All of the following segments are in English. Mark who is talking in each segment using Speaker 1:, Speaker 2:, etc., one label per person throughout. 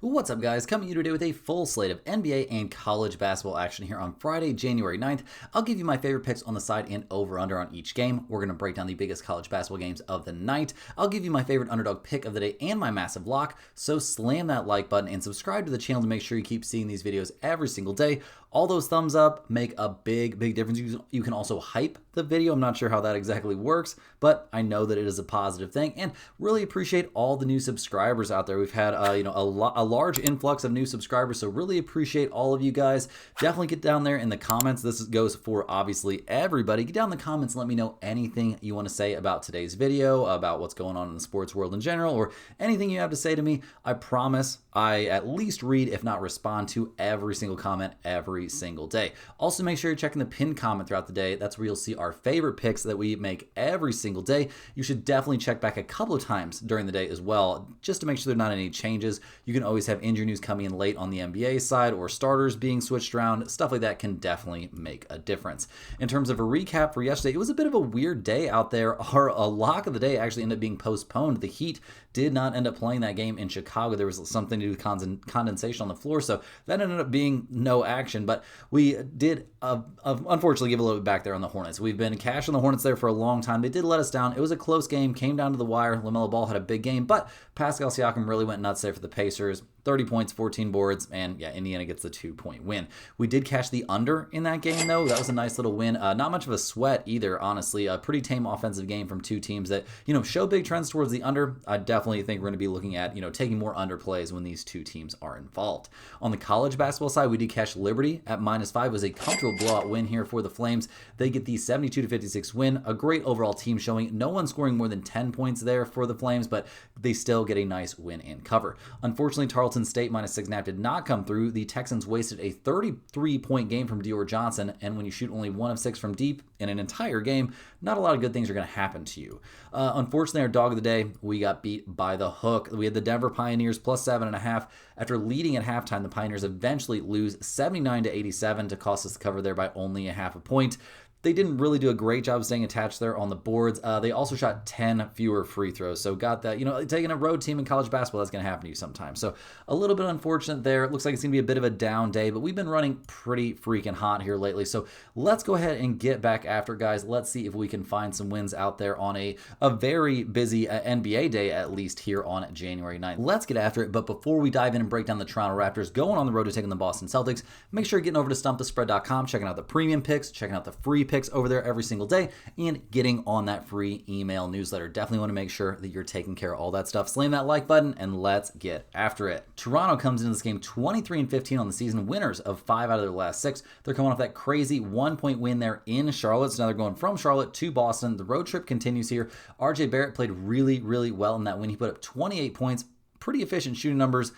Speaker 1: What's up, guys? Coming to you today with a full slate of NBA and college basketball action here on Friday, January 9th. I'll give you my favorite picks on the side and over-under on each game. We're going to break down the biggest college basketball games of the night. I'll give you my favorite underdog pick of the day and my massive lock. So slam that like button and subscribe to the channel to make sure you keep seeing these videos every single day. All those thumbs up make a big difference. You can also hype the video. I'm not sure how that exactly works, but I know that it is a positive thing, and really appreciate all the new subscribers out there. We've had a large influx of new subscribers, so really appreciate all of you guys. Definitely get down there in the comments. This goes for obviously everybody. Get down in the comments and let me know anything you want to say about today's video, about what's going on in the sports world in general, or anything you have to say to me. I promise I at least read, if not respond to, every single comment every single day. Also, make sure you're checking the pinned comment throughout the day. That's where you'll see our favorite picks that we make every single day. You should definitely check back a couple of times during the day as well, just to make sure there are not any changes. You can always have injury news coming in late on the NBA side, or starters being switched around. Stuff like that can definitely make a difference. In terms of a recap for yesterday, it was a bit of a weird day out there. A lock of the day actually ended up being postponed. The Heat did not end up playing that game in Chicago. There was something to do with condensation on the floor, so that ended up being no action. But we did unfortunately give a little bit back there on the Hornets. We've been cashing the Hornets there for a long time. They did let us down. It was a close game, came down to the wire. LaMelo Ball had a big game, but Pascal Siakam really went nuts there for the Pacers. 30 points, 14 boards, and yeah, Indiana gets the 2-point win. We did cash the under in that game, though. That was a nice little win. Not much of a sweat either, honestly. A pretty tame offensive game from two teams that, show big trends towards the under. I definitely think we're going to be looking at, taking more under plays when these two teams are involved. On the college basketball side, we did cash Liberty at -5. It was a comfortable blowout win here for the Flames. They get the 72-56 win. A great overall team showing. No one scoring more than 10 points there for the Flames, but they still get a nice win and cover. Unfortunately, Tarleton State -6.5 did not come through. The Texans wasted a 33-point game from Dior Johnson, and when you shoot only 1 of 6 from deep in an entire game, not a lot of good things are going to happen to you. Unfortunately, our dog of the day, we got beat by the hook. We had the Denver Pioneers +7.5. After leading at halftime, the Pioneers eventually lose 79-87 to cost us the cover there by only a half a point. They didn't really do a great job staying attached there on the boards. They also shot 10 fewer free throws. So got that, taking a road team in college basketball, that's going to happen to you sometimes. So a little bit unfortunate there. It looks like it's going to be a bit of a down day, but we've been running pretty freaking hot here lately. So let's go ahead and get back after it, guys. Let's see if we can find some wins out there on a very busy NBA day, at least here on January 9th. Let's get after it. But before we dive in and break down the Toronto Raptors going on the road to taking the Boston Celtics, make sure you're getting over to StumpTheSpread.com, checking out the premium picks, checking out the free picks over there every single day, and getting on that free email newsletter. Definitely want to make sure that you're taking care of all that stuff. Slam that like button and let's get after it. Toronto comes into this game 23-15 on the season, winners of 5 out of their last 6. They're coming off that crazy 1-point win there in Charlotte. So now they're going from Charlotte to Boston. The road trip continues here. RJ Barrett played really well in that win. He put up 28 points, pretty efficient shooting numbers,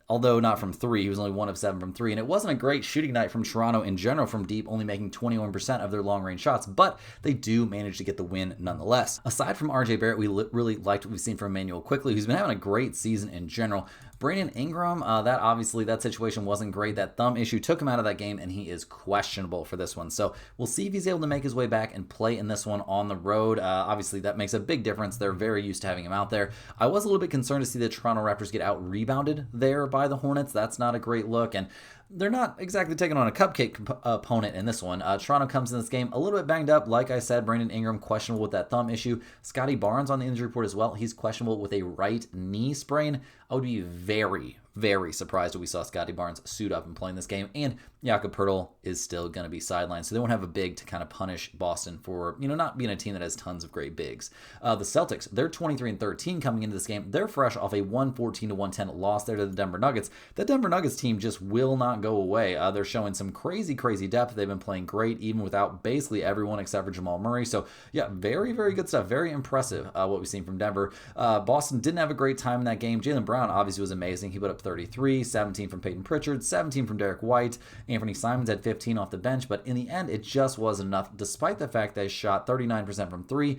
Speaker 1: although not from 3. He was only 1 of 7 from 3. And it wasn't a great shooting night from Toronto in general from deep, only making 21% of their long-range shots, but they do manage to get the win nonetheless. Aside from RJ Barrett, we really liked what we've seen from Emmanuel Quickley, who's been having a great season in general. Brandon Ingram, that situation wasn't great. That thumb issue took him out of that game, and he is questionable for this one. So we'll see if he's able to make his way back and play in this one on the road. Obviously, that makes a big difference. They're very used to having him out there. I was a little bit concerned to see the Toronto Raptors get out-rebounded there by the Hornets. That's not a great look, and they're not exactly taking on a cupcake opponent in this one. Toronto comes in this game a little bit banged up. Like I said, Brandon Ingram questionable with that thumb issue. Scotty Barnes on the injury report as well. He's questionable with a right knee sprain. I would be very surprised if we saw Scotty Barnes suit up and play in this game. And Jakob Poeltl is still going to be sidelined, so they won't have a big to kind of punish Boston for, not being a team that has tons of great bigs. The Celtics, they're 23-13 coming into this game. They're fresh off a 114-110 loss there to the Denver Nuggets. The Denver Nuggets team just will not go away. They're showing some crazy depth. They've been playing great even without basically everyone except for Jamal Murray. So yeah, very good stuff. Very impressive what we've seen from Denver. Boston didn't have a great time in that game. Jaylen Brown obviously was amazing. He put up 33, 17 from Peyton Pritchard, 17 from Derek White. Anthony Simons had 15 off the bench, but in the end, it just wasn't enough, despite the fact they shot 39% from 3.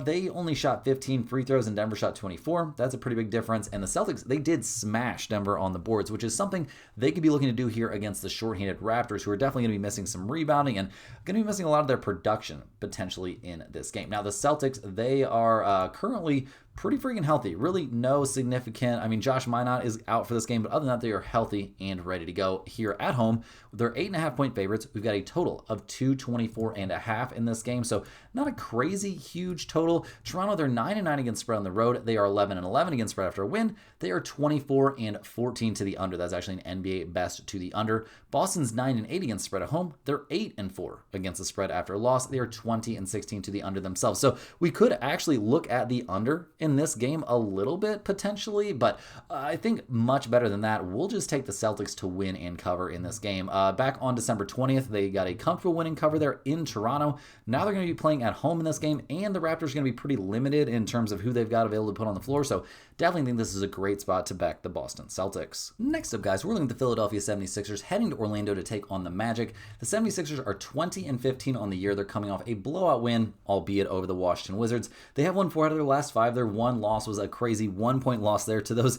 Speaker 1: They only shot 15 free throws, and Denver shot 24. That's a pretty big difference. And the Celtics, they did smash Denver on the boards, which is something they could be looking to do here against the shorthanded Raptors, who are definitely going to be missing some rebounding and going to be missing a lot of their production potentially in this game. Now, the Celtics, they are currently pretty freaking healthy. Really no significant, I mean, Josh Minot is out for this game, but other than that, they are healthy and ready to go here at home. They're 8.5-point favorites. We've got a total of 224.5 in this game, so not a crazy huge total. Toronto, they're 9-9 against spread on the road. They are 11-11 against spread after a win. They are 24-14 to the under. That's actually an NBA best to the under. Boston's 9-8 against spread at home. They're 8-4 against the spread after a loss. They are 20-16 to the under themselves. So we could actually look at the under in this game a little bit potentially, but I think much better than that. We'll just take the Celtics to win and cover in this game. Back on December 20th, they got a comfortable winning cover there in Toronto. Now they're going to be playing at home in this game, and the Raptors are going to be pretty limited in terms of who they've got available to put on the floor, so definitely think this is a great spot to back the Boston Celtics. Next up, guys, we're looking at the Philadelphia 76ers heading to Orlando to take on the Magic. The 76ers are 20-15 on the year. They're coming off a blowout win, albeit over the Washington Wizards. They have won 4 out of their last 5. Their one loss was a crazy 1-point loss there to those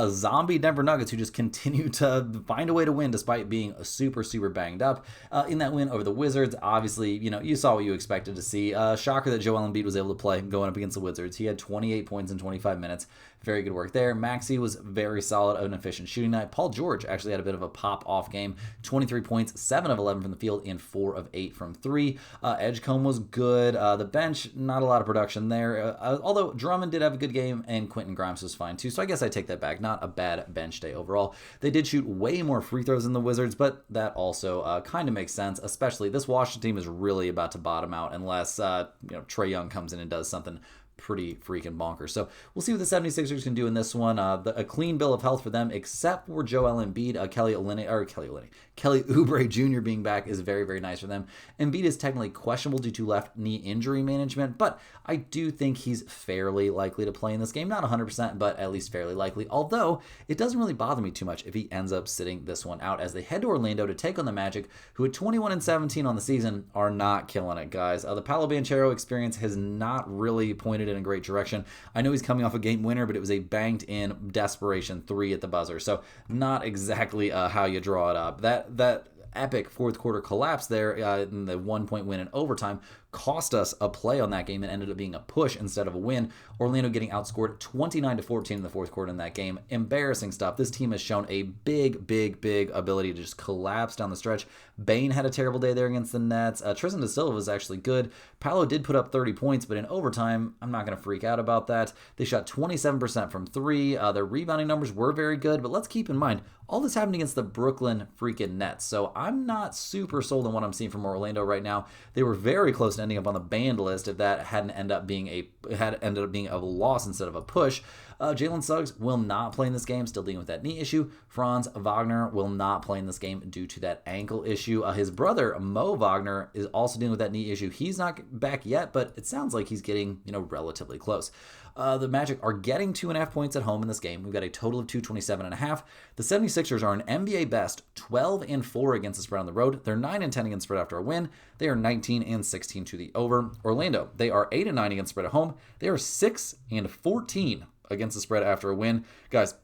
Speaker 1: zombie Denver Nuggets who just continue to find a way to win despite being super banged up. In that win over the Wizards, obviously, you saw what you expected to see. Shocker that Joel Embiid was able to play going up against the Wizards. He had 28 points in 25 minutes. Very good work there. Maxey was very solid, an efficient shooting night. Paul George actually had a bit of a pop-off game. 23 points, 7 of 11 from the field, and 4 of 8 from 3. Edgecombe was good. The bench, not a lot of production there. Although Drummond did have a good game, and Quentin Grimes was fine too. So I guess I take that back. Not a bad bench day overall. They did shoot way more free throws than the Wizards, but that also kind of makes sense. Especially this Washington team is really about to bottom out unless Trae Young comes in and does something pretty freaking bonkers. So we'll see what the 76ers can do in this one. A clean bill of health for them, except for Joel Embiid. Kelly Oubre Jr. being back is very nice for them. Embiid is technically questionable due to left knee injury management, but I do think he's fairly likely to play in this game. Not 100%, but at least fairly likely. Although it doesn't really bother me too much if he ends up sitting this one out as they head to Orlando to take on the Magic, who at 21-17 on the season are not killing it, guys. The Paolo Banchero experience has not really pointed in a great direction. I know he's coming off a game winner, but it was a banged in desperation 3 at the buzzer. So not exactly how you draw it up. That epic fourth quarter collapse there in the 1-point win in overtime cost us a play on that game and ended up being a push instead of a win. Orlando getting outscored 29-14 in the fourth quarter in that game. Embarrassing stuff. This team has shown a big ability to just collapse down the stretch. Bane had a terrible day there against the Nets. Tristan da Silva was actually good. Paolo did put up 30 points, but in overtime, I'm not going to freak out about that. They shot 27% from 3. Their rebounding numbers were very good, but let's keep in mind, all this happened against the Brooklyn freaking Nets. So I'm not super sold on what I'm seeing from Orlando right now. They were very close to ending up on the banned list if that hadn't ended up being a loss instead of a push. Jalen Suggs will not play in this game, still dealing with that knee issue. Franz Wagner will not play in this game due to that ankle issue. His brother, Mo Wagner, is also dealing with that knee issue. He's not back yet, but it sounds like he's getting, relatively close. The Magic are getting 2.5 points at home in this game. We've got a total of 227.5. The 76ers are an NBA best 12-4 against the spread on the road. They're 9-10 against spread after a win. They are 19-16 to the over. Orlando, they are 8-9 against spread at home. They are 6-14 against the spread after a win. Guys,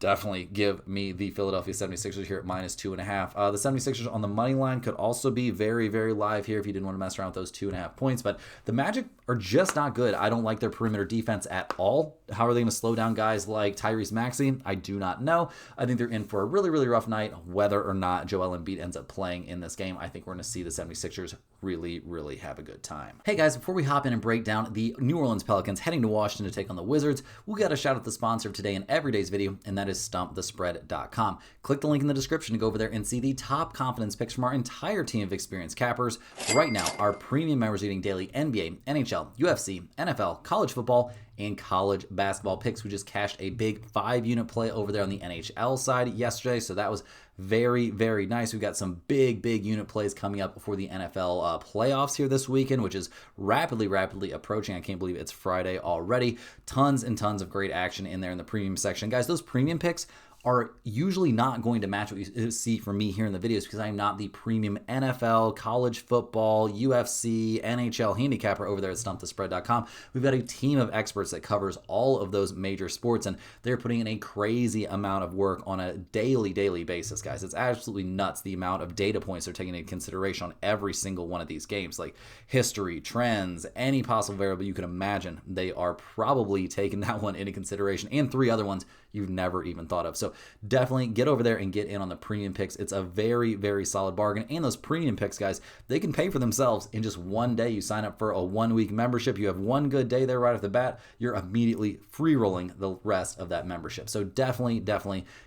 Speaker 1: definitely give me the Philadelphia 76ers here at -2.5. The 76ers on the money line could also be very live here if you didn't want to mess around with those 2.5 points. But the Magic are just not good. I don't like their perimeter defense at all. How are they going to slow down guys like Tyrese Maxey? I do not know. I think they're in for a really rough night, whether or not Joel Embiid ends up playing in this game. I think we're going to see the 76ers really have a good time. Hey guys, before we hop in and break down the New Orleans Pelicans heading to Washington to take on the Wizards, we got to shout out the sponsor of today and every day's video, and that is StumpTheSpread.com. Click the link in the description to go over there and see the top confidence picks from our entire team of experienced cappers. Right now, our premium members are getting daily NBA, NHL, UFC, NFL, college football, and college basketball picks. We just cashed a big 5-unit play over there on the NHL side yesterday, so that was very nice. We've got some big unit plays coming up for the NFL playoffs here this weekend, which is rapidly approaching. I can't believe it's Friday already. Tons and tons of great action in there in the premium section. Guys, those premium picks are usually not going to match what you see from me here in the videos because I'm not the premium NFL, college football, UFC, NHL handicapper over there at stumpthespread.com. We've got a team of experts that covers all of those major sports, and they're putting in a crazy amount of work on a daily basis, guys. It's absolutely nuts the amount of data points they're taking into consideration on every single one of these games, like history, trends, any possible variable you can imagine. They are probably taking that one into consideration, and 3 other ones you've never even thought of. So definitely get over there and get in on the premium picks. It's a very solid bargain. And those premium picks, guys, they can pay for themselves in just one day. You sign up for a 1-week membership. You have one good day there right off the bat. You're immediately free rolling the rest of that membership. So definitely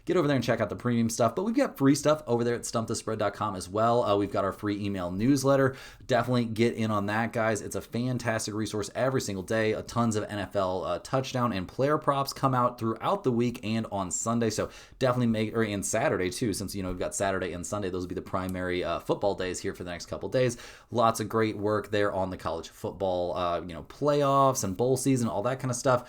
Speaker 1: get over there and check out the premium stuff. But we've got free stuff over there at stumpthespread.com as well. We've got our free email newsletter. Definitely get in on that, guys. It's a fantastic resource every single day. Tons of NFL touchdown and player props come out throughout the week and on Sunday. So definitely and Saturday too, since we've got Saturday and Sunday. Those will be the primary football days here for the next couple days. Lots of great work there on the college football, playoffs and bowl season, all that kind of stuff.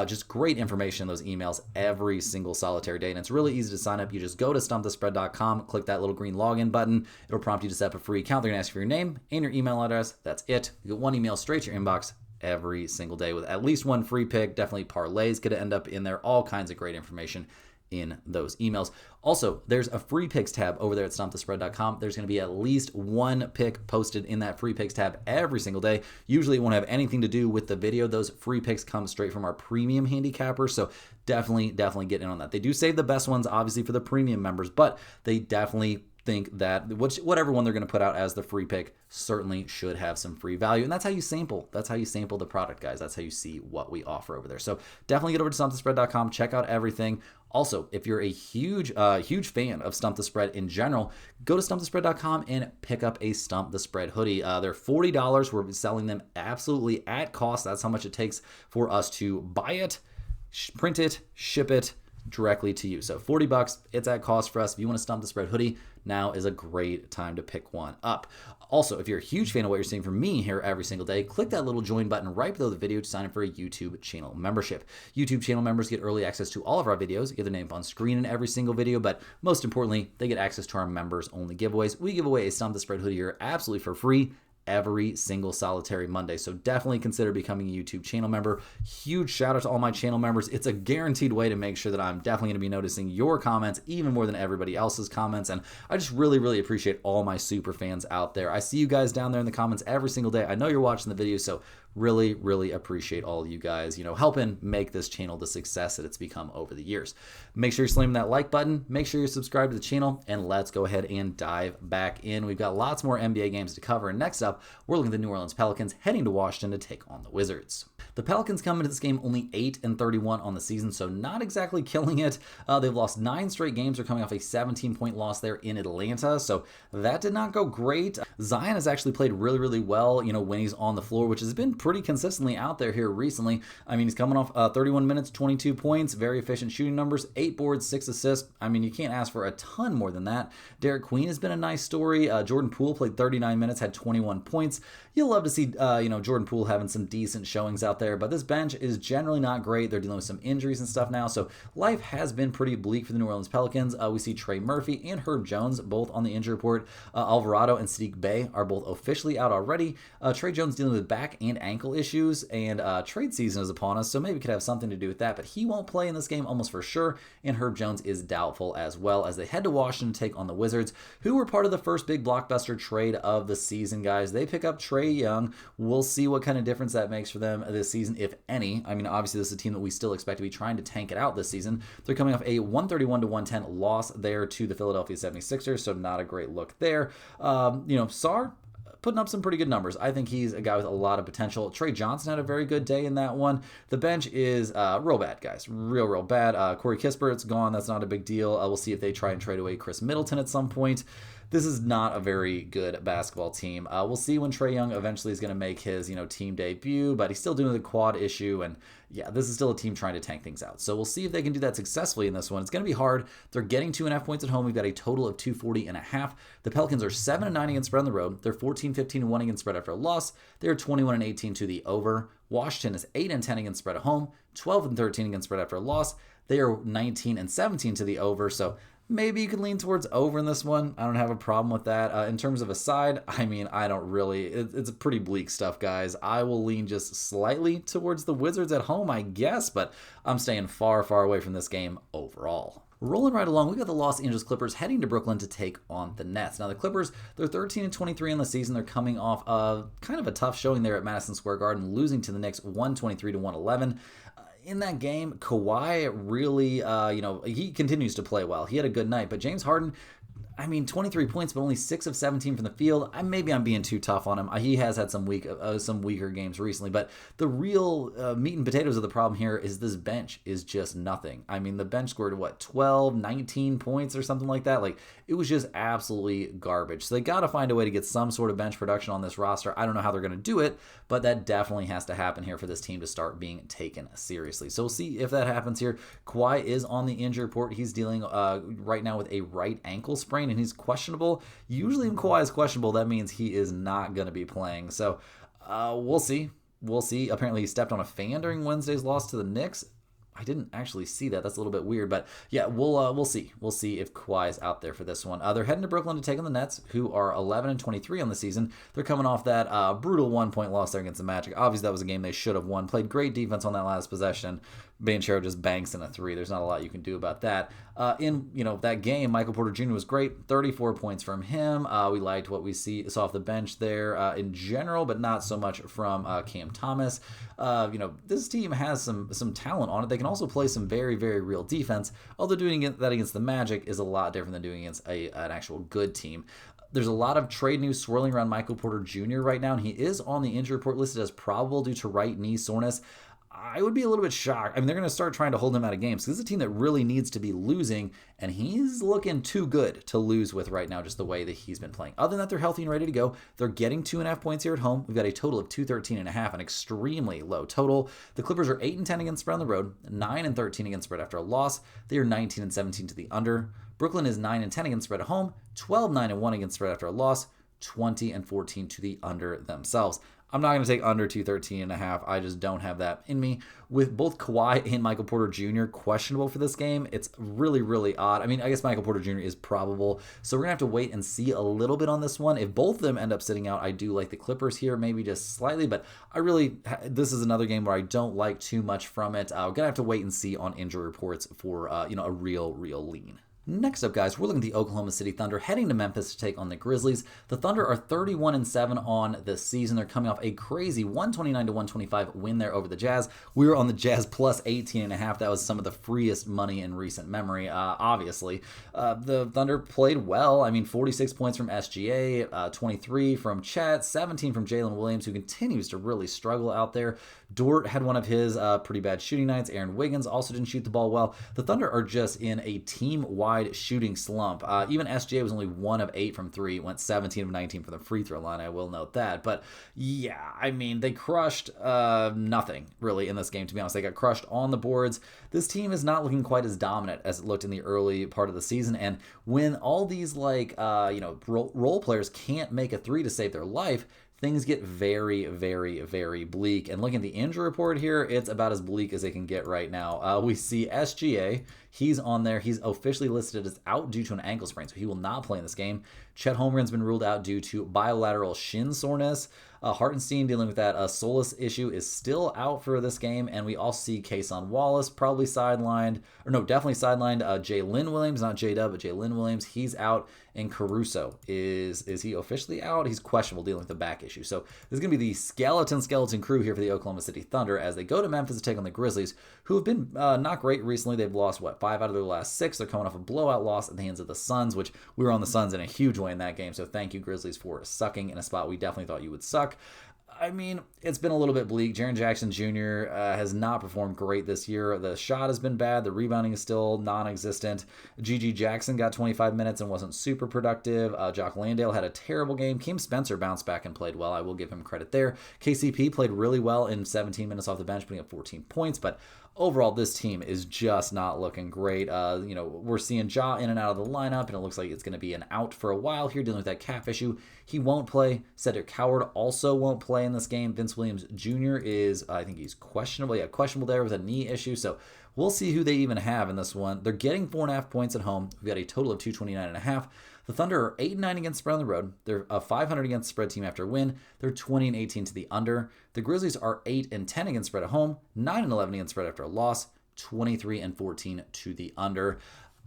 Speaker 1: Just great information in those emails every single solitary day. And it's really easy to sign up. You just go to stumpthespread.com, click that little green login button. It'll prompt you to set up a free account. They're going to ask you for your name and your email address. That's it. You get one email straight to your inbox every single day with at least one free pick. Definitely parlays could end up in there. All kinds of great information in those emails. Also, there's a free picks tab over there at stumpthespread.com. There's going to be at least one pick posted in that free picks tab every single day. Usually it won't have anything to do with the video. Those free picks come straight from our premium handicappers. So definitely get in on that. They do save the best ones, obviously, for the premium members, but they definitely think that whatever one they're going to put out as the free pick certainly should have some free value. And that's how you sample. That's how you sample the product, guys. That's how you see what we offer over there. So definitely get over to stumpthespread.com, check out everything. Also, if you're a huge fan of Stump the Spread in general, go to stumpthespread.com and pick up a Stump the Spread hoodie. They're $40. We're selling them absolutely at cost. That's how much it takes for us to buy it, print it, ship it directly to you. So $40, it's at cost for us. If you want a Stump the Spread hoodie, now is a great time to pick one up. Also, if you're a huge fan of what you're seeing from me here every single day, click that little join button right below the video to sign up for a YouTube channel membership. YouTube channel members get early access to all of our videos, get their name on screen in every single video, but most importantly, they get access to our members only giveaways. We give away a Stump the Spread hoodie here absolutely for free every single solitary Monday. So definitely consider becoming a YouTube channel member. Huge shout out to all my channel members. It's a guaranteed way to make sure that I'm definitely going to be noticing your comments even more than everybody else's comments. And I just really appreciate all my super fans out there. I see you guys down there in the comments every single day. I know you're watching the video, so really appreciate all you guys, helping make this channel the success that it's become over the years. Make sure you're slamming that like button. Make sure you're subscribed to the channel, and let's go ahead and dive back in. We've got lots more NBA games to cover. And next up, we're looking at the New Orleans Pelicans heading to Washington to take on the Wizards. The Pelicans come into this game only 8-31 on the season, so not exactly killing it. They've lost 9 straight games. They're coming off a 17-point loss there in Atlanta, so that did not go great. Zion has actually played really well, when he's on the floor, which has been pretty consistently out there here recently. I mean, he's coming off 31 minutes, 22 points, very efficient shooting numbers, 8 boards, 6 assists. I mean, you can't ask for a ton more than that. Derek Queen has been a nice story. Jordan Poole played 39 minutes, had 21 points. You'll love to see, Jordan Poole having some decent showings out there, but this bench is generally not great. They're dealing with some injuries and stuff now, so life has been pretty bleak for the New Orleans Pelicans. We see Trey Murphy and Herb Jones both on the injury report. Alvarado and Sadiq Bey are both officially out already. Trey Jones dealing with back and ankle issues, and trade season is upon us, so maybe it could have something to do with that, but he won't play in this game almost for sure, and Herb Jones is doubtful as well as they head to Washington to take on the Wizards, who were part of the first big blockbuster trade of the season, guys. They pick up Trae Young. We'll see what kind of difference that makes for them this season, if any. I mean, obviously, this is a team that we still expect to be trying to tank it out this season. They're coming off a 131-110 loss there to the Philadelphia 76ers, so not a great look there. Sarr putting up some pretty good numbers. I think he's a guy with a lot of potential. Trey Johnson had a very good day in that one. The bench is real bad, guys. Real bad. Corey Kispert's gone. That's not a big deal. We'll see if they try and trade away Chris Middleton at some point. This is not a very good basketball team. We'll see when Trae Young eventually is going to make his, team debut, but he's still doing the quad issue, and yeah, this is still a team trying to tank things out. So we'll see if they can do that successfully in this one. It's going to be hard. They're getting 2.5 points at home. We've got a total of 240.5. The Pelicans are 7-9 against spread on the road. They're 14-15-1 against spread after a loss. They're 21-18 to the over. Washington is 8-10 against spread at home, 12-13 against spread after a loss. They are 19 and 17 to the over, so maybe you can lean towards over in this one. I don't have a problem with that. In terms of a side, I mean, I don't really. It's pretty bleak stuff, guys. I will lean just slightly towards the Wizards at home, I guess, but I'm staying far, far away from this game overall. Rolling right along, we got the Los Angeles Clippers heading to Brooklyn to take on the Nets. Now, the Clippers, they're 13 and 23 in the season. They're coming off of kind of a tough showing there at Madison Square Garden, losing to the Knicks 123 to 111. In that game, Kawhi really, he continues to play well. He had a good night, but James Harden, 23 points, but only 6 of 17 from the field. Maybe I'm being too tough on him. He has had some weaker games recently, but the real meat and potatoes of the problem here is this bench is just nothing. The bench scored, 12, 19 points or something like that? It was just absolutely garbage. So they got to find a way to get some sort of bench production on this roster. I don't know how they're going to do it, but that definitely has to happen here for this team to start being taken seriously. So we'll see if that happens here. Kawhi is on the injury report. He's dealing right now with a right ankle sprain, and he's questionable. Usually when Kawhi is questionable, that means he is not going to be playing. So we'll see. Apparently he stepped on a fan during Wednesday's loss to the Knicks. I didn't actually see that. That's a little bit weird, but yeah, we'll see. We'll see if Kawhi's out there for this one. They're heading to Brooklyn to take on the Nets, who are 11 and 23 on the season. They're coming off that brutal 1-point loss there against the Magic. Obviously, that was a game they should have won. Played great defense on that last possession. Banchero just banks in a 3. There's not a lot you can do about that. In that game, Michael Porter Jr. was great. 34 points from him. We liked what we saw off the bench there in general, but not so much from Cam Thomas. This team has some talent on it. They can also play some very, very real defense, although doing that against the Magic is a lot different than doing against an actual good team. There's a lot of trade news swirling around Michael Porter Jr. right now, and he is on the injury report listed as probable due to right knee soreness. I would be a little bit shocked. They're going to start trying to hold him out of games because this is a team that really needs to be losing, and he's looking too good to lose with right now, just the way that he's been playing. Other than that, they're healthy and ready to go. They're getting 2.5 points here at home. We've got a total of 213.5, an extremely low total. The Clippers are 8 and 10 against spread on the road, 9 and 13 against spread after a loss. They are 19 and 17 to the under. Brooklyn is 9 and 10 against spread at home, 12, 9 and 1 against spread after a loss, 20 and 14 to the under themselves. I'm not going to take under 213.5. I just don't have that in me. With both Kawhi and Michael Porter Jr. questionable for this game, it's really, really odd. I guess Michael Porter Jr. is probable, so we're going to have to wait and see a little bit on this one. If both of them end up sitting out, I do like the Clippers here, maybe just slightly, but this is another game where I don't like too much from it. We're going to have to wait and see on injury reports for a real lean. Next up, guys, we're looking at the Oklahoma City Thunder heading to Memphis to take on the Grizzlies. The Thunder are 31 and 7 on the season. They're coming off a crazy 129 to 125 win there over the Jazz. We were on the Jazz plus 18.5. That was some of the freest money in recent memory, obviously. The Thunder played well. 46 points from SGA, 23 from Chet, 17 from Jalen Williams, who continues to really struggle out there. Dort had one of his pretty bad shooting nights. Aaron Wiggins also didn't shoot the ball well. The Thunder are just in a team-wide shooting slump. Even SGA was only 1 of 8 from 3, went 17 of 19 from the free throw line. I will note that. But yeah, they crushed nothing really in this game, to be honest. They got crushed on the boards. This team is not looking quite as dominant as it looked in the early part of the season. And when all these role players can't make a 3 to save their life, things get very, very, very bleak. And looking at the injury report here, it's about as bleak as they can get right now. We see SGA. He's on there. He's officially listed as out due to an ankle sprain, so he will not play in this game. Chet Holmgren's been ruled out due to bilateral shin soreness. Hartenstein, dealing with that Solis issue, is still out for this game. And we also see Kason Wallace probably sidelined. Definitely sidelined. Jalen Williams, not J-Dub, but Jalen Williams, he's out. And Caruso, is he officially out? He's questionable, dealing with the back issue. So this is going to be the skeleton crew here for the Oklahoma City Thunder as they go to Memphis to take on the Grizzlies, who have been not great recently. They've lost, 5 out of their last 6. They're coming off a blowout loss at the hands of the Suns, which we were on the Suns in a huge way in that game. So thank you, Grizzlies, for sucking in a spot we definitely thought you would suck. It's been a little bit bleak. Jaren Jackson Jr. Has not performed great this year. The shot has been bad. The rebounding is still non-existent. G.G. Jackson got 25 minutes and wasn't super productive. Jock Landale had a terrible game. Kim Spencer bounced back and played well. I will give him credit there. KCP played really well in 17 minutes off the bench, putting up 14 points, but overall, this team is just not looking great. We're seeing Ja in and out of the lineup, and it looks like it's going to be an out for a while here, dealing with that calf issue. He won't play. Cedric Howard also won't play in this game. Vince Williams Jr. is, I think he's questionable. Yeah, questionable there with a knee issue. So we'll see who they even have in this one. They're getting 4.5 points at home. We've got a total of 229.5. The Thunder are 8-9 against spread on the road. They're a 500 against spread team after a win. They're 20-18 to the under. The Grizzlies are 8-10 against spread at home, 9-11 against spread after a loss, 23-14 to the under.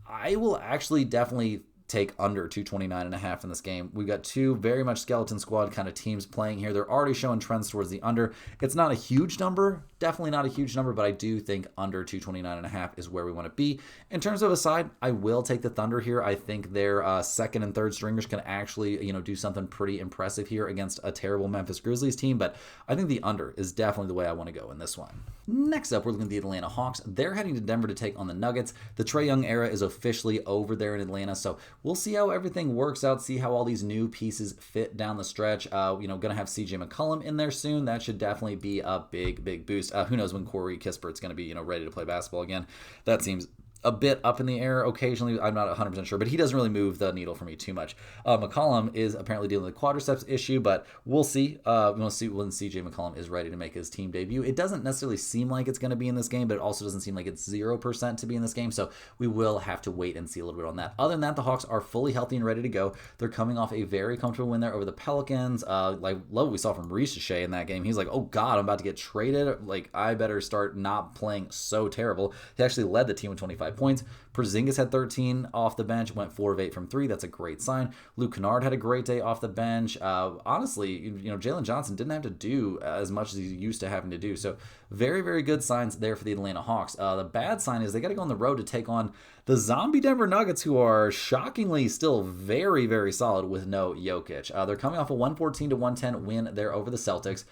Speaker 1: I will actually definitely take under 229.5 in this game. We've got two very much skeleton squad kind of teams playing here. They're already showing trends towards the under. It's not a huge number, definitely not a huge number, but I do think under 229.5 is where we want to be. In terms of a side, I will take the Thunder here. I think their second and third stringers can actually, do something pretty impressive here against a terrible Memphis Grizzlies team, but I think the under is definitely the way I want to go in this one. Next up, we're looking at the Atlanta Hawks. They're heading to Denver to take on the Nuggets. The Trae Young era is officially over there in Atlanta, so we'll see how everything works out, see how all these new pieces fit down the stretch. Going to have CJ McCollum in there soon. That should definitely be a big, big boost. Who knows when Corey Kispert's going to be, ready to play basketball again. That seems a bit up in the air occasionally. I'm not 100% sure, but he doesn't really move the needle for me too much. McCollum is apparently dealing with a quadriceps issue, but we'll see. We'll see when CJ McCollum is ready to make his team debut. It doesn't necessarily seem like it's going to be in this game, but it also doesn't seem like it's 0% to be in this game, so we will have to wait and see a little bit on that. Other than that, the Hawks are fully healthy and ready to go. They're coming off a very comfortable win there over the Pelicans. Love what we saw from Reece Shea in that game. He's like, oh God, I'm about to get traded. I better start not playing so terrible. He actually led the team with 25 points. Porzingis had 13 off the bench, went 4 of 8 from 3. That's a great sign. Luke Kennard had a great day off the bench. Honestly, Jalen Johnson didn't have to do as much as he's used to having to do. So very, very good signs there for the Atlanta Hawks. The bad sign is they got to go on the road to take on the zombie Denver Nuggets, who are shockingly still very, very solid with no Jokic. They're coming off a 114-110 win there over the Celtics.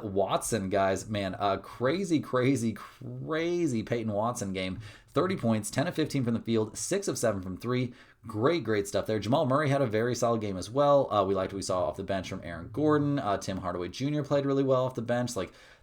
Speaker 1: Watson, guys, man, crazy Peyton Watson game. 30 points, 10 of 15 from the field, 6 of 7 from 3. Great stuff there. Jamal Murray had a very solid game as well. We liked what we saw off the bench from Aaron Gordon. Tim Hardaway Jr. played really well off the bench.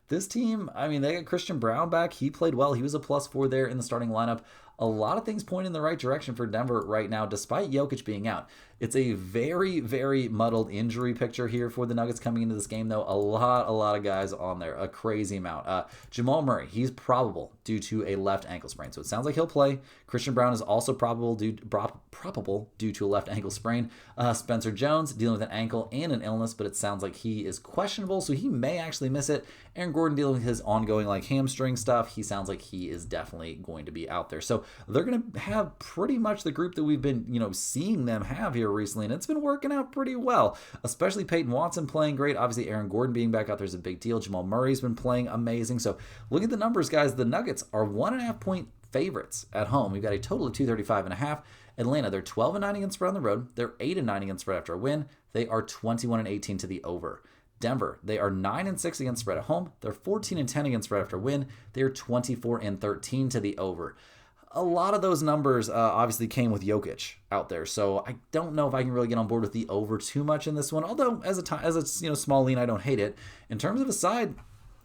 Speaker 1: This team, they got Christian Brown back. He played well. He was a +4 there in the starting lineup. A lot of things point in the right direction for Denver right now, despite Jokic being out. It's a very, very muddled injury picture here for the Nuggets coming into this game, though. A lot of guys on there, a crazy amount. Jamal Murray, he's probable due to a left ankle sprain, so it sounds like he'll play. Christian Brown is also probable due to a left ankle sprain. Spencer Jones dealing with an ankle and an illness, but it sounds like he is questionable, so he may actually miss it. Aaron Gordon dealing with his ongoing hamstring stuff. He sounds like he is definitely going to be out there. So they're going to have pretty much the group that we've been, seeing them have here recently, and it's been working out pretty well, especially Peyton Watson playing great. Obviously, Aaron Gordon being back out there is a big deal. Jamal Murray's been playing amazing. So look at the numbers, guys. The Nuggets are 1.5 point favorites at home. We've got a total of 235.5. Atlanta, they're 12-9 against spread on the road. They're 8-9 against spread after a win. They are 21-18 to the over. Denver, they are 9-6 against spread at home. They're 14-10 against spread after a win. They're 24-13 to the over. A lot of those numbers obviously came with Jokic out there, so I don't know if I can really get on board with the over too much in this one. Although as a small lean, I don't hate it. In terms of a side,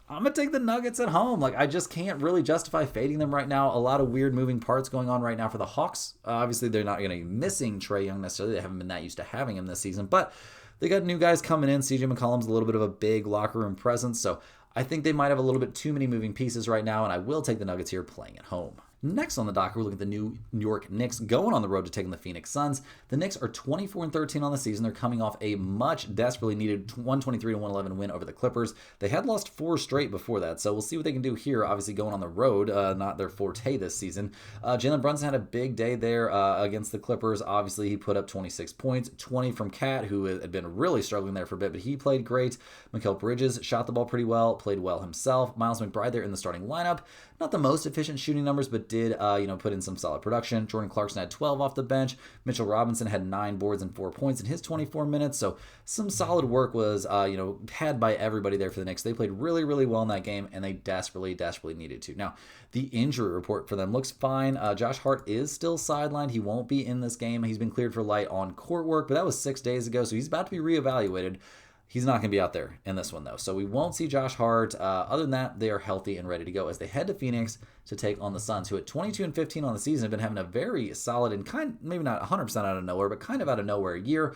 Speaker 1: I'm gonna take the Nuggets at home. I just can't really justify fading them right now. A lot of weird moving parts going on right now for the Hawks. Obviously, they're not gonna be missing Trae Young necessarily. They haven't been that used to having him this season, but they got new guys coming in. CJ McCollum's a little bit of a big locker room presence, so I think they might have a little bit too many moving pieces right now, and I will take the Nuggets here playing at home. Next on the docket, we're looking at the New York Knicks going on the road to take on the Phoenix Suns. The Knicks are 24-13 on the season. They're coming off a much desperately needed 123-111 win over the Clippers. They had lost 4 straight before that, so we'll see what they can do here. Obviously going on the road, not their forte this season. Jalen Brunson had a big day there against the Clippers. Obviously, he put up 26 points, 20 from Cat, who had been really struggling there for a bit, but he played great. Mikal Bridges shot the ball pretty well, played well himself. Miles McBride there in the starting lineup. Not the most efficient shooting numbers, but did put in some solid production. Jordan Clarkson had 12 off the bench. Mitchell Robinson had 9 boards and 4 points in his 24 minutes. So some solid work was had by everybody there for the Knicks. They played really, really well in that game, and they desperately needed to. Now, the injury report for them looks fine. Josh Hart is still sidelined. He won't be in this game. He's been cleared for light on court work, but that was 6 days ago, so he's about to be reevaluated. He's not going to be out there in this one, though. So we won't see Josh Hart. Other than that, they are healthy and ready to go as they head to Phoenix to take on the Suns, who at 22-15 on the season have been having a very solid and maybe not 100% out of nowhere, but kind of out of nowhere year.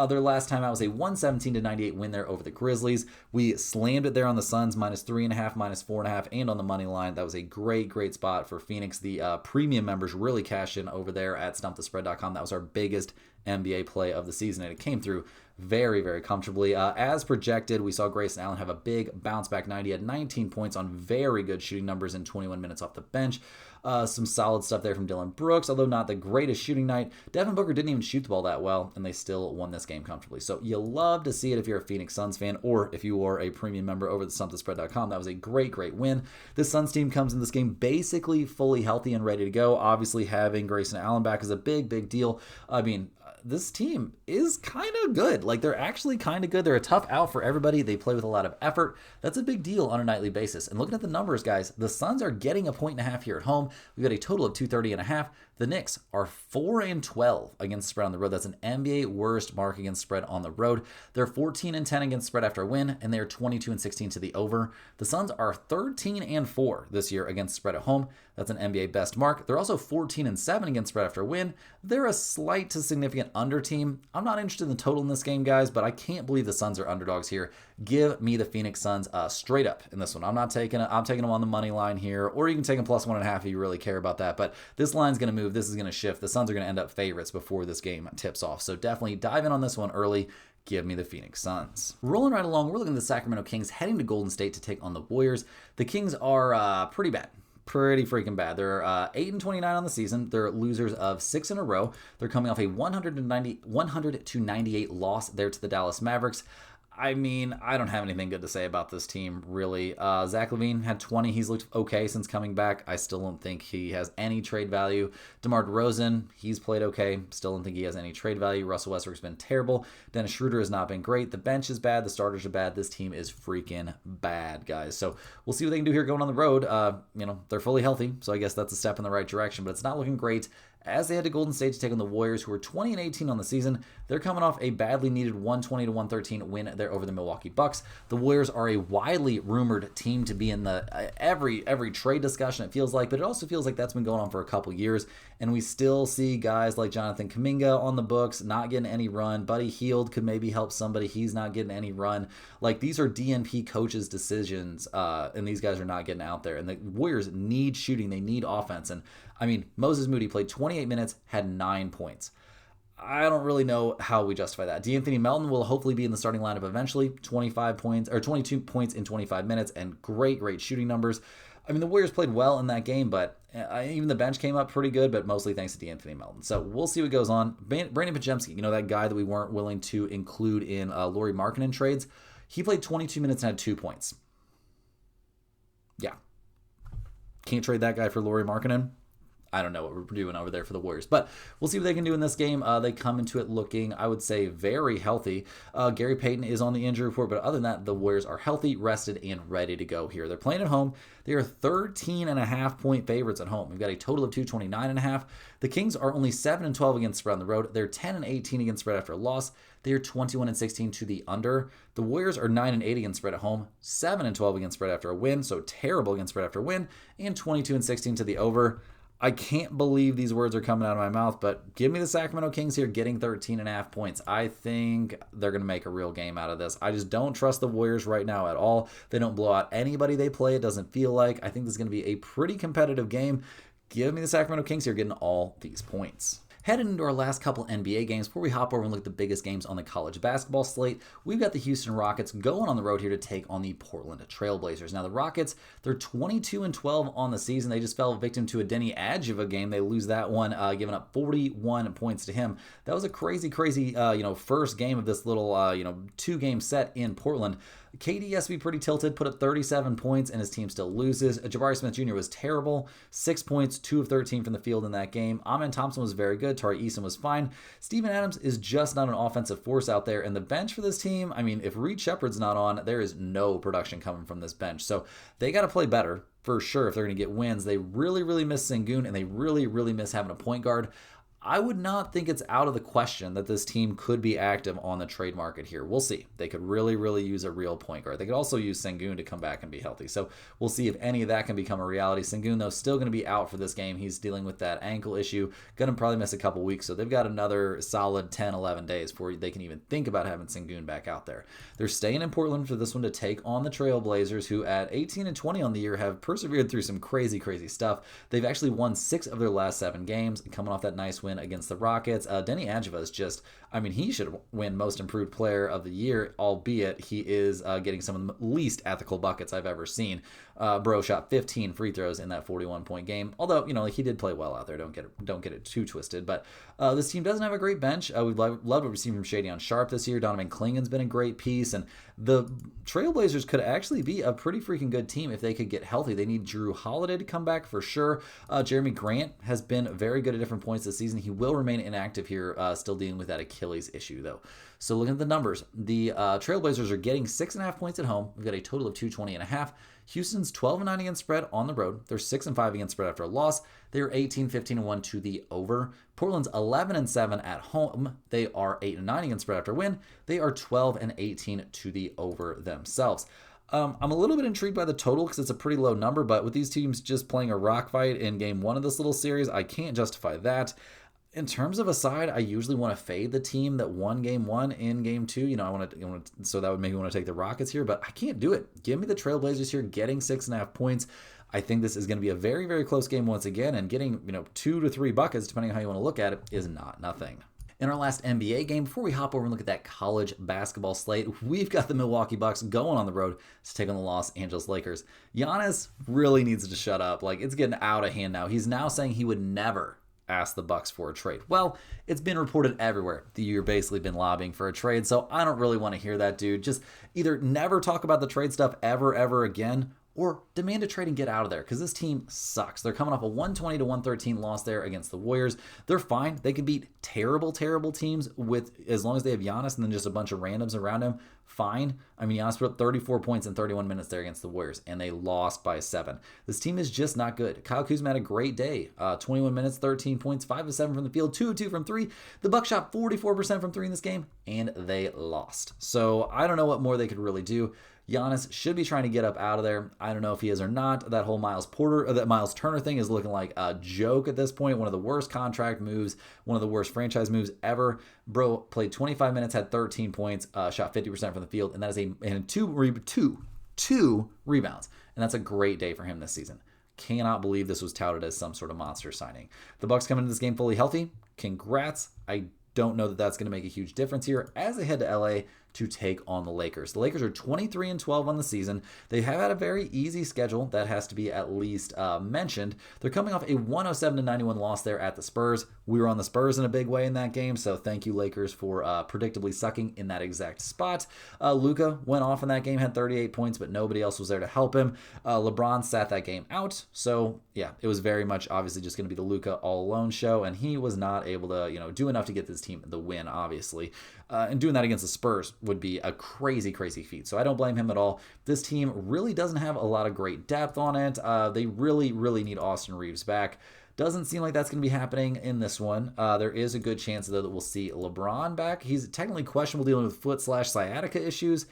Speaker 1: Their last time out was a 117-98 win there over the Grizzlies. We slammed it there on the Suns, -3.5, -4.5, and on the money line. That was a great spot for Phoenix. The premium members really cashed in over there at stumpthespread.com. That was our biggest NBA play of the season, and it came through very comfortably. As projected, we saw Grayson Allen have a big bounce back night. He had 19 points on very good shooting numbers in 21 minutes off the bench. Some solid stuff there from Dillon Brooks, although not the greatest shooting night. Devin Booker didn't even shoot the ball that well, and they still won this game comfortably. So you love to see it if you're a Phoenix Suns fan, or if you are a premium member over at stumpthespread.com. That was a great win. This Suns team comes in this game basically fully healthy and ready to go. Obviously, having Grayson Allen back is a big deal. I mean, this team is kind of good. Like, they're actually kind of good. They're a tough out for everybody. They play with a lot of effort. That's a big deal on a nightly basis. And looking at the numbers, guys, the Suns are getting a 1.5 here at home. We've got a total of 230.5. The Knicks are 4-12 against spread on the road. That's an NBA worst mark against spread on the road. They're 14-10 against spread after a win, and they're 22-16 to the over. The Suns are 13-4 this year against spread at home. That's an NBA best mark. They're also 14-7 against spread after a win. They're a slight to significant under team. I'm not interested in the total in this game, guys, but I can't believe the Suns are underdogs here. Give me the Phoenix Suns straight up in this one. I'm taking them on the money line here, or you can take them +1.5 if you really care about that. But this line's going to move. This is going to shift. The Suns are going to end up favorites before this game tips off. So definitely dive in on this one early. Give me the Phoenix Suns. Rolling right along, we're looking at the Sacramento Kings heading to Golden State to take on the Warriors. The Kings are pretty bad. Pretty freaking bad. They're 8-29 on the season. They're losers of 6 in a row. They're coming off a 100-98 loss there to the Dallas Mavericks. I mean, I don't have anything good to say about this team, really. Zach LaVine had 20. He's looked okay since coming back. I still don't think he has any trade value. DeMar DeRozan, he's played okay. Still don't think he has any trade value. Russell Westbrook's been terrible. Dennis Schroeder has not been great. The bench is bad. The starters are bad. This team is freaking bad, guys. So we'll see what they can do here going on the road. They're fully healthy, so I guess that's a step in the right direction, but it's not looking great. As they head to Golden State to take on the Warriors, who are 20-18 on the season. They're coming off a badly needed 120-113 win there over the Milwaukee Bucks. The Warriors are a widely rumored team to be in the every trade discussion, it feels like, but it also feels like that's been going on for a couple years, and we still see guys like Jonathan Kuminga on the books not getting any run. Buddy Hield could maybe help somebody. He's not getting any run. Like, these are DNP coaches' decisions, and these guys are not getting out there. And the Warriors need shooting. They need offense. And I mean, Moses Moody played 28 minutes, had 9 points. I don't really know how we justify that. DeAnthony Melton will hopefully be in the starting lineup eventually. 25 points or 22 points in 25 minutes and great shooting numbers. I mean, the Warriors played well in that game, but even the bench came up pretty good, but mostly thanks to DeAnthony Melton. So we'll see what goes on. Brandon Podziemski, that guy that we weren't willing to include in Lauri Markkanen trades, he played 22 minutes and had 2 points. Yeah. Can't trade that guy for Lauri Markkanen. I don't know what we're doing over there for the Warriors, but we'll see what they can do in this game. They come into it looking, I would say, very healthy. Gary Payton is on the injury report, but other than that, the Warriors are healthy, rested, and ready to go here. They're playing at home. They are 13.5-point favorites at home. We've got a total of 229.5. The Kings are only 7-12 against spread on the road. They're 10-18 against spread after a loss. They are 21-16 to the under. The Warriors are 9-8 against spread at home, 7-12 against spread after a win, so terrible against spread after a win, and 22-16 to the over. I can't believe these words are coming out of my mouth, but give me the Sacramento Kings here getting 13.5 points. I think they're going to make a real game out of this. I just don't trust the Warriors right now at all. They don't blow out anybody they play, it doesn't feel like. I think this is going to be a pretty competitive game. Give me the Sacramento Kings here getting all these points. Heading into our last couple NBA games, before we hop over and look at the biggest games on the college basketball slate, we've got the Houston Rockets going on the road here to take on the Portland Trailblazers. Now, the Rockets, they're 22-12 on the season. They just fell victim to a Denny Adjeva game. They lose that one, giving up 41 points to him. That was a crazy, first game of this little, 2-game set in Portland. KD has to be pretty tilted, put up 37 points, and his team still loses. Jabari Smith Jr. was terrible, 6 points, 2 of 13 from the field in that game. Amen Thompson was very good. Tari Eason was fine. Steven Adams is just not an offensive force out there. And the bench for this team, I mean, if Reed Shepard's not on, there is no production coming from this bench. So they got to play better for sure if they're going to get wins. They really miss Sengun, and they really miss having a point guard. I would not think it's out of the question that this team could be active on the trade market here. We'll see. They could really, really use a real point guard. They could also use Sengun to come back and be healthy. So we'll see if any of that can become a reality. Sengun, though, still going to be out for this game. He's dealing with that ankle issue. Going to probably miss a couple weeks. So they've got another solid 10, 11 days before they can even think about having Sengun back out there. They're staying in Portland for this one to take on the Trailblazers, who at 18 and 20 on the year have persevered through some crazy, crazy stuff. They've actually won 6 of their last 7 games, coming off that nice win against the Rockets. Denny Adjeva is just, I mean, he should win Most Improved Player of the Year, albeit he is getting some of the least ethical buckets I've ever seen. Bro shot 15 free throws in that 41-point game, although, you know, he did play well out there. Don't get it too twisted. But this team doesn't have a great bench. We've loved what we've seen from Shadyon Sharp this year. Donovan Klingen's been a great piece, and the Trailblazers could actually be a pretty freaking good team if they could get healthy. They need Drew Holiday to come back for sure. Jeremy Grant has been very good at different points this season. He will remain inactive here, still dealing with that Achilles issue, though. So looking at the numbers, the Trailblazers are getting 6.5 points at home. We've got a total of 220.5. Houston's 12-9 against spread on the road. They're 6-5 against spread after a loss. They're 18-15-1 to the over. Portland's 11-7 at home. They are 8-9 against spread after a win. They are 12-18 to the over themselves. I'm a little bit intrigued by the total because it's a pretty low number, but with these teams just playing a rock fight in game 1 of this little series, I can't justify that. In terms of a side, I usually want to fade the team that won game 1 in game 2. You know, I want to, so that would make me want to take the Rockets here, but I can't do it. Give me the Trailblazers here, getting 6.5 points. I think this is going to be a very, very close game once again, and getting, 2 to 3 buckets, depending on how you want to look at it, is not nothing. In our last NBA game, before we hop over and look at that college basketball slate, we've got the Milwaukee Bucks going on the road to take on the Los Angeles Lakers. Giannis really needs to shut up. Like, it's getting out of hand now. He's now saying he would never ask the Bucks for a trade. Well, it's been reported everywhere that you've basically been lobbying for a trade, so I don't really want to hear that, dude. Just either never talk about the trade stuff ever again, or demand a trade and get out of there, because this team sucks. They're coming off a 120-113 loss there against the Warriors. They're fine. They can beat terrible teams with, as long as they have Giannis and then just a bunch of randoms around him, fine. I mean, Giannis put up 34 points in 31 minutes there against the Warriors, and they lost by 7. This team is just not good. Kyle Kuzma had a great day. 21 minutes, 13 points, 5 of 7 from the field, 2 of 2 from 3. The Bucks shot 44% from 3 in this game, and they lost. So I don't know what more they could really do. Giannis should be trying to get up out of there. I don't know if he is or not. That whole Miles Turner thing is looking like a joke at this point. One of the worst contract moves, one of the worst franchise moves ever. Bro played 25 minutes, had 13 points, shot 50% from the field, and that is two rebounds. And that's a great day for him this season. Cannot believe this was touted as some sort of monster signing. The Bucks come into this game fully healthy. Congrats. I don't know that that's going to make a huge difference here as they head to LA to take on the Lakers. The Lakers are 23-12 on the season. They have had a very easy schedule. That has to be at least mentioned. They're coming off a 107-91 loss there at the Spurs. We were on the Spurs in a big way in that game, so thank you, Lakers, for predictably sucking in that exact spot. Luka went off in that game, had 38 points, but nobody else was there to help him. LeBron sat that game out, so yeah, it was very much obviously just going to be the Luka all-alone show, and he was not able to do enough to get this team the win, obviously. And doing that against the Spurs would be a crazy feat. So I don't blame him at all. This team really doesn't have a lot of great depth on it. They really need Austin Reeves back. Doesn't seem like that's going to be happening in this one. There is a good chance, though, that we'll see LeBron back. He's technically questionable, dealing with foot/sciatica issues.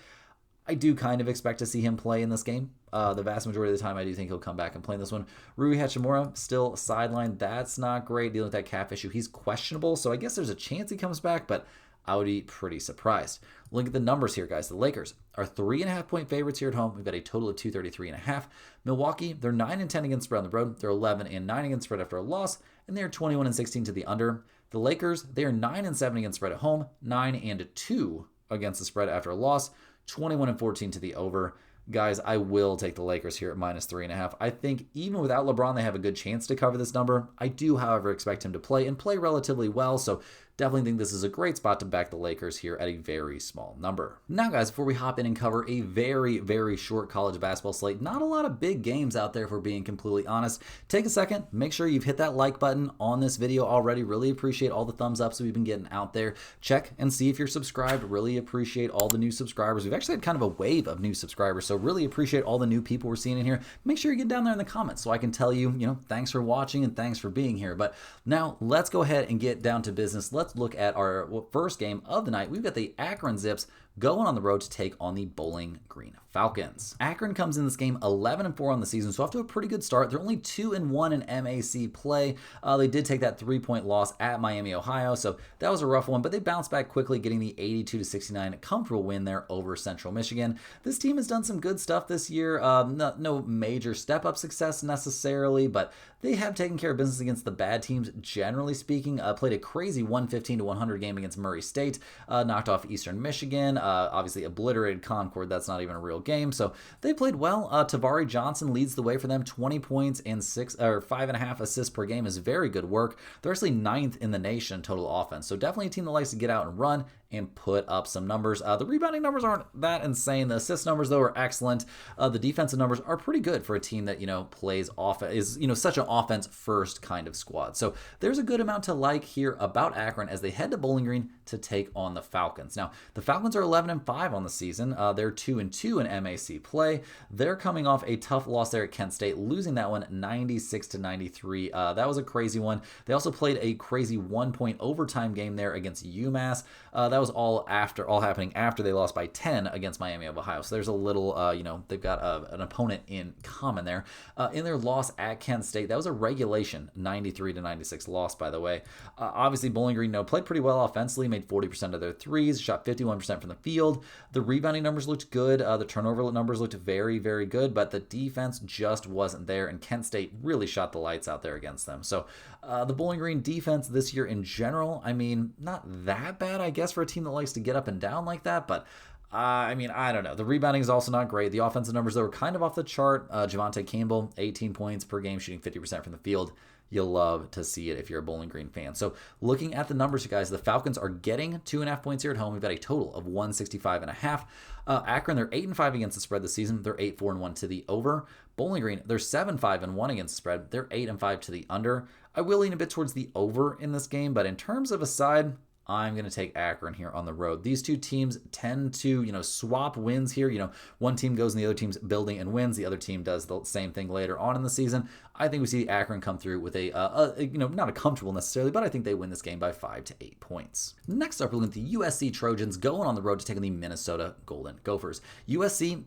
Speaker 1: I do kind of expect to see him play in this game. The vast majority of the time, I do think he'll come back and play in this one. Rui Hachimura, still sidelined. That's not great, dealing with that calf issue. He's questionable, so I guess there's a chance he comes back, but I would be pretty surprised. Look at the numbers here, guys. The Lakers are 3.5-point favorites here at home. We've got a total of 233.5. Milwaukee, they're 9-10 against spread on the road. They're 11-9 against spread after a loss, and they're 21-16 to the under. The Lakers, they are 9-7 against spread at home, 9-2 against the spread after a loss, 21-14 to the over. Guys, I will take the Lakers here at -3.5. I think even without LeBron, they have a good chance to cover this number. I do, however, expect him to play and play relatively well. So definitely think this is a great spot to back the Lakers here at a very small number. Now, guys, before we hop in and cover a very, very short college basketball slate, not a lot of big games out there if we're being completely honest. Take a second, make sure you've hit that like button on this video already. Really appreciate all the thumbs ups we've been getting out there. Check and see if you're subscribed. Really appreciate all the new subscribers. We've actually had kind of a wave of new subscribers, so really appreciate all the new people we're seeing in here. Make sure you get down there in the comments so I can tell you, thanks for watching and thanks for being here. But now let's go ahead and get down to business. Let's look at our first game of the night. We've got the Akron Zips going on the road to take on the Bowling Green Falcons. Akron comes in this game 11-4 on the season, so off to a pretty good start. They're only 2-1 in MAC play. They did take that 3-point loss at Miami, Ohio, so that was a rough one, but they bounced back quickly, getting the 82-69 comfortable win there over Central Michigan. This team has done some good stuff this year. No major step-up success necessarily, but they have taken care of business against the bad teams, generally speaking. Played a crazy 115-100 game against Murray State, knocked off Eastern Michigan, obviously obliterated Concord. That's not even a real game, so they played well. Tavari Johnson leads the way for them, 20 points and 5.5 assists per game is very good work. They're actually 9th in the nation in total offense, so definitely a team that likes to get out and run and put up some numbers. The rebounding numbers aren't that insane. The assist numbers, though, are excellent. The defensive numbers are pretty good for a team that, plays offense, is such an offense-first kind of squad. So there's a good amount to like here about Akron as they head to Bowling Green to take on the Falcons. Now, the Falcons are 11-5 on the season. They're 2-2 in MAC play. They're coming off a tough loss there at Kent State, losing that one 96-93. That was a crazy one. They also played a crazy 1-point overtime game there against UMass. That was all happening after they lost by 10 against Miami of Ohio. So there's a little, they've got an opponent in common there. In their loss at Kent State, that was a regulation 93-96 loss, by the way. Obviously, Bowling Green played pretty well offensively, made 40% of their threes, shot 51% from the field. The rebounding numbers looked good. The turnover numbers looked very, very good, but the defense just wasn't there, and Kent State really shot the lights out there against them. So the Bowling Green defense this year in general, not that bad, I guess, for a team that likes to get up and down like that, but I don't know. The rebounding is also not great. The offensive numbers, though, were kind of off the chart. Javonte Campbell, 18 points per game, shooting 50% from the field. You'll love to see it if you're a Bowling Green fan. So looking at the numbers, you guys, the Falcons are getting 2.5 points here at home. We've got a total of 165.5. Akron, they're 8-5 against the spread this season. They're 8-4-1 to the over. Bowling Green, they're 7-5-1 against the spread. They're 8-5 to the under. I will lean a bit towards the over in this game, but in terms of a side, I'm going to take Akron here on the road. These two teams tend to, swap wins here. One team goes and the other team's building and wins. The other team does the same thing later on in the season. I think we see Akron come through with not a comfortable necessarily, but I think they win this game by 5 to 8 points. Next up, we're looking at the USC Trojans going on the road to take on the Minnesota Golden Gophers. USC,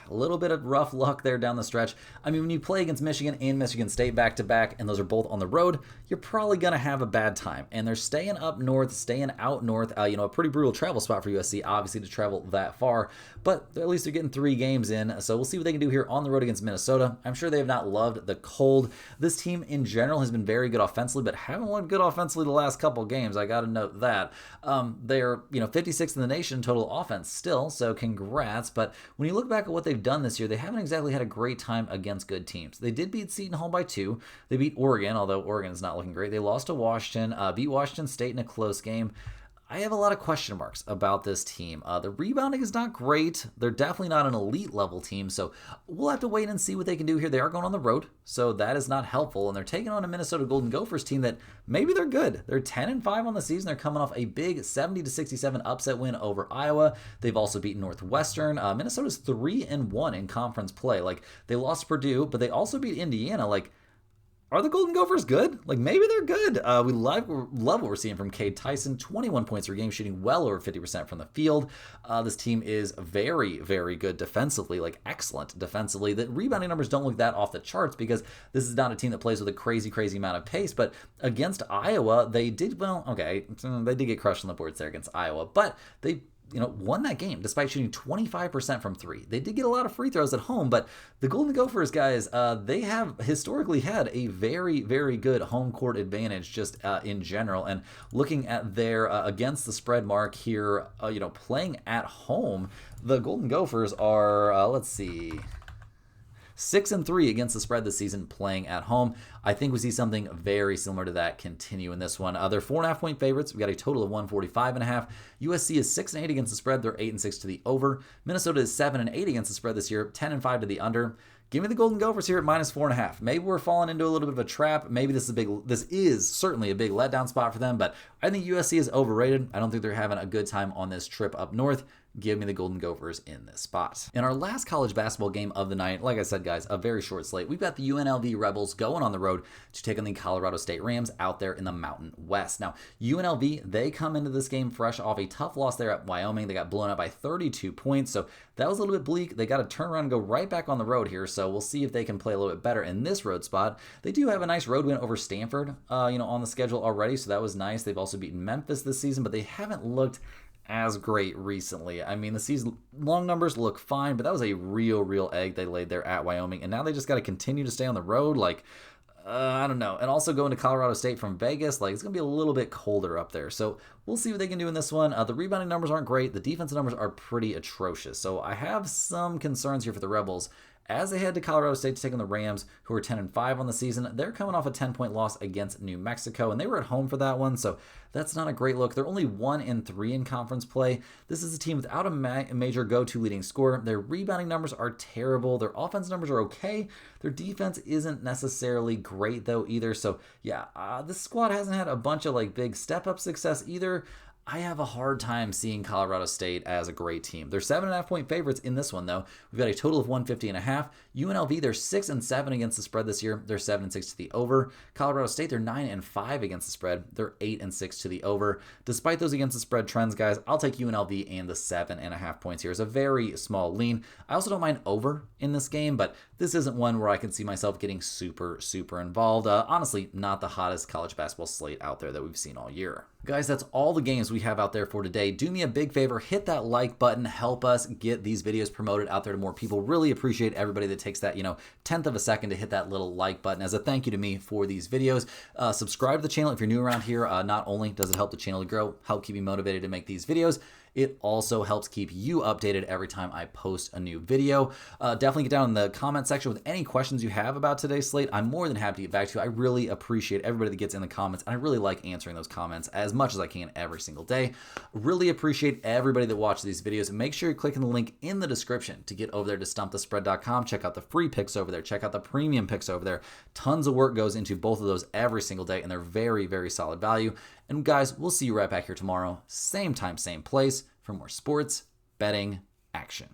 Speaker 1: a little bit of rough luck there down the stretch. When you play against Michigan and Michigan State back-to-back, and those are both on the road, you're probably going to have a bad time. And they're staying up north, staying out north. A pretty brutal travel spot for USC, obviously, to travel that far. But at least they're getting 3 games in, so we'll see what they can do here on the road against Minnesota. I'm sure they have not loved the cold. This team, in general, has been very good offensively, but haven't looked good offensively the last couple games. I got to note that. They're 56th in the nation total offense still, so congrats. But when you look back at what they've done this year, they haven't exactly had a great time against good teams. They did beat Seton Hall by 2. They beat Oregon, although Oregon is not looking great. They lost to Washington, beat Washington State in a close game. I have a lot of question marks about this team. The rebounding is not great. They're definitely not an elite level team, so we'll have to wait and see what they can do here. They are going on the road, so that is not helpful, and they're taking on a Minnesota Golden Gophers team that maybe they're good. They're 10-5 on the season. They're coming off a big 70-67 upset win over Iowa. They've also beaten Northwestern. Minnesota's 3-1 in conference play. They lost to Purdue, but they also beat Indiana. Are the Golden Gophers good? Maybe they're good. We love what we're seeing from Cade Tyson. 21 points per game, shooting well over 50% from the field. This team is very, very good defensively, excellent defensively. The rebounding numbers don't look that off the charts because this is not a team that plays with a crazy, crazy amount of pace. But against Iowa, they did, they did get crushed on the boards there against Iowa. But they won that game despite shooting 25% from 3. They did get a lot of free throws at home, but the Golden Gophers, guys, they have historically had a very, very good home court advantage just in general. And looking at their against the spread mark here, playing at home, the Golden Gophers are, let's see, 6-3 against the spread this season playing at home. I think we see something very similar to that continue in this one. They're 4.5-point favorites. We got a total of 145.5. USC is 6-8 against the spread. They're 8-6 to the over. Minnesota is 7-8 against the spread this year, 10-5 to the under. Give me the Golden Gophers here at -4.5. Maybe we're falling into a little bit of a trap. Maybe this is certainly a big letdown spot for them, but I think USC is overrated. I don't think they're having a good time on this trip up north. Give me the Golden Gophers in this spot. In our last college basketball game of the night, like I said, guys, a very short slate. We've got the UNLV Rebels going on the road to take on the Colorado State Rams out there in the Mountain West. Now, UNLV, they come into this game fresh off a tough loss there at Wyoming. They got blown out by 32 points, so that was a little bit bleak. They got to turn around and go right back on the road here, so we'll see if they can play a little bit better in this road spot. They do have a nice road win over Stanford, on the schedule already, so that was nice. They've also beaten Memphis this season, but they haven't looked as great recently. I mean, the season long numbers look fine, but that was a real egg they laid there at Wyoming, and now they just got to continue to stay on the road. I don't know. And also going to Colorado State from Vegas, it's going to be a little bit colder up there. So we'll see what they can do in this one. The rebounding numbers aren't great. The defensive numbers are pretty atrocious. So I have some concerns here for the Rebels. As they head to Colorado State to take on the Rams, who are 10-5 on the season, they're coming off a 10-point loss against New Mexico, and they were at home for that one, so that's not a great look. They're only 1-3 in conference play. This is a team without a major go-to leading scorer. Their rebounding numbers are terrible. Their offense numbers are okay. Their defense isn't necessarily great, though, either. So, yeah, this squad hasn't had a bunch of big step-up success either. I have a hard time seeing Colorado State as a great team. They're 7.5-point favorites in this one, though. We've got a total of 150.5. UNLV, they're 6-7 against the spread this year. They're 7-6 to the over. Colorado State, they're 9-5 against the spread. They're 8-6 to the over. Despite those against the spread trends, guys, I'll take UNLV and the 7.5 points here. It's a very small lean. I also don't mind over in this game, but this isn't one where I can see myself getting super involved. Honestly, not the hottest college basketball slate out there that we've seen all year. Guys, that's all the games we have out there for today. Do me a big favor, hit that like button, help us get these videos promoted out there to more people. Really appreciate everybody that takes that, tenth of a second to hit that little like button as a thank you to me for these videos. Subscribe to the channel if you're new around here. Not only does it help the channel to grow, help keep me motivated to make these videos, it also helps keep you updated every time I post a new video. Definitely get down in the comment section with any questions you have about today's slate. I'm more than happy to get back to you. I really appreciate everybody that gets in the comments, and I really like answering those comments as much as I can every single day. Really appreciate everybody that watches these videos. And make sure you're clicking the link in the description to get over there to stumpthespread.com. Check out the free picks over there. Check out the premium picks over there. Tons of work goes into both of those every single day, and they're very solid value. And guys, we'll see you right back here tomorrow. Same time, same place for more sports betting action.